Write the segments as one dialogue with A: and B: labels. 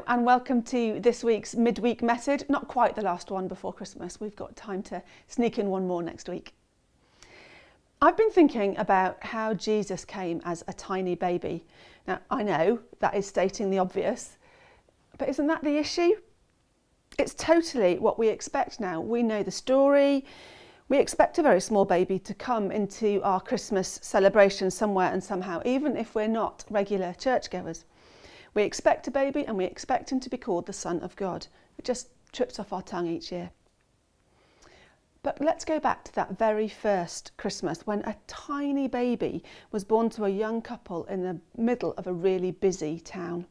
A: Hello and welcome to this week's Midweek Message. Not quite the last one before Christmas. We've got time to sneak in one more next week. I've been thinking about how Jesus came as a tiny baby. Now, I know that is stating the obvious, but isn't that the issue? It's totally what we expect now. We know the story. We expect a very small baby to come into our Christmas celebration somewhere and somehow, even if we're not regular churchgoers. We expect a baby and we expect him to be called the Son of God. It just trips off our tongue each year. But let's go back to that very first Christmas when a tiny baby was born to a young couple in the middle of a really busy town.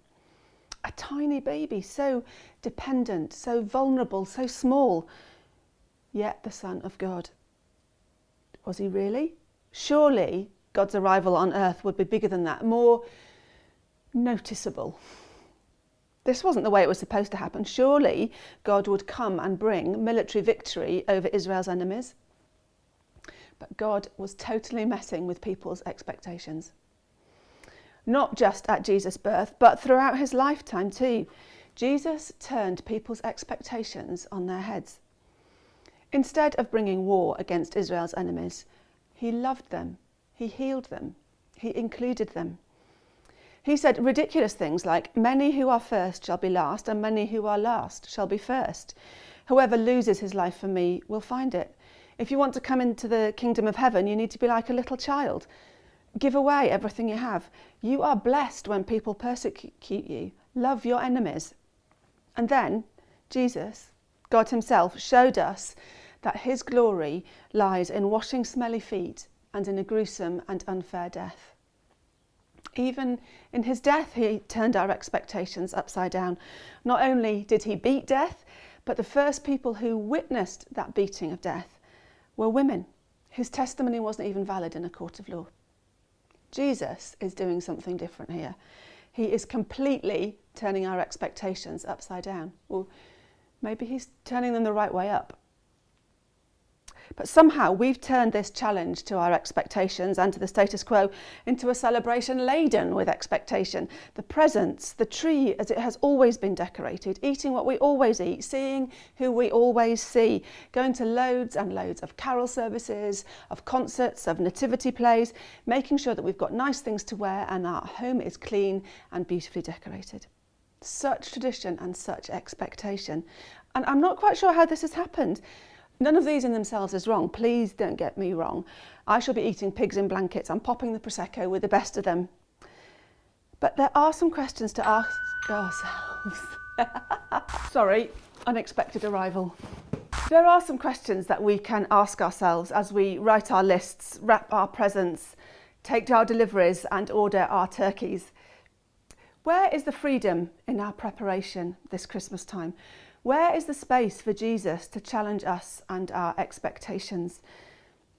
A: A tiny baby, so dependent, so vulnerable, so small, yet the Son of God. Was he really? Surely God's arrival on earth would be bigger than that, more noticeable. This wasn't the way it was supposed to happen. Surely God would come and bring military victory over Israel's enemies. But God was totally messing with people's expectations. Not just at Jesus' birth, but throughout his lifetime too. Jesus turned people's expectations on their heads. Instead of bringing war against Israel's enemies, he loved them, he healed them, he included them. He said ridiculous things like, "Many who are first shall be last, and many who are last shall be first. Whoever loses his life for me will find it. If you want to come into the kingdom of heaven, you need to be like a little child. Give away everything you have. You are blessed when people persecute you. Love your enemies." And then Jesus, God himself, showed us that his glory lies in washing smelly feet and in a gruesome and unfair death. Even in his death, he turned our expectations upside down. Not only did he beat death, but the first people who witnessed that beating of death were women. His testimony wasn't even valid in a court of law. Jesus is doing something different here. He is completely turning our expectations upside down. Or maybe he's turning them the right way up. But somehow we've turned this challenge to our expectations and to the status quo into a celebration laden with expectation. The presents, the tree as it has always been decorated, eating what we always eat, seeing who we always see, going to loads and loads of carol services, of concerts, of nativity plays, making sure that we've got nice things to wear and our home is clean and beautifully decorated. Such tradition and such expectation. And I'm not quite sure how this has happened. None of these in themselves is wrong. Please don't get me wrong. I shall be eating pigs in blankets and popping the Prosecco with the best of them. But there are some questions to ask ourselves. Sorry, unexpected arrival. There are some questions that we can ask ourselves as we write our lists, wrap our presents, take our deliveries and order our turkeys. Where is the freedom in our preparation this Christmas time? Where is the space for Jesus to challenge us and our expectations?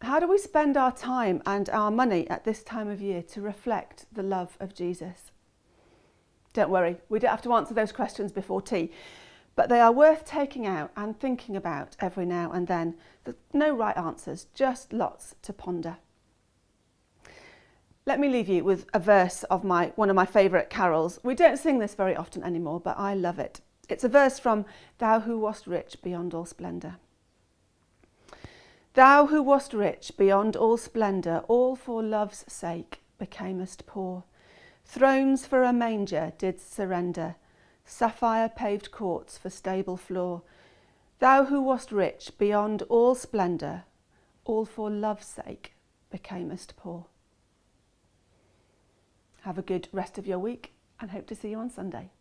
A: How do we spend our time and our money at this time of year to reflect the love of Jesus? Don't worry, we don't have to answer those questions before tea, but they are worth taking out and thinking about every now and then. There's no right answers, just lots to ponder. Let me leave you with a verse of one of my favourite carols. We don't sing this very often anymore, but I love it. It's a verse from "Thou who wast rich beyond all splendour." Thou who wast rich beyond all splendour, all for love's sake becamest poor. Thrones for a manger didst surrender, sapphire paved courts for stable floor. Thou who wast rich beyond all splendour, all for love's sake becamest poor. Have a good rest of your week and hope to see you on Sunday.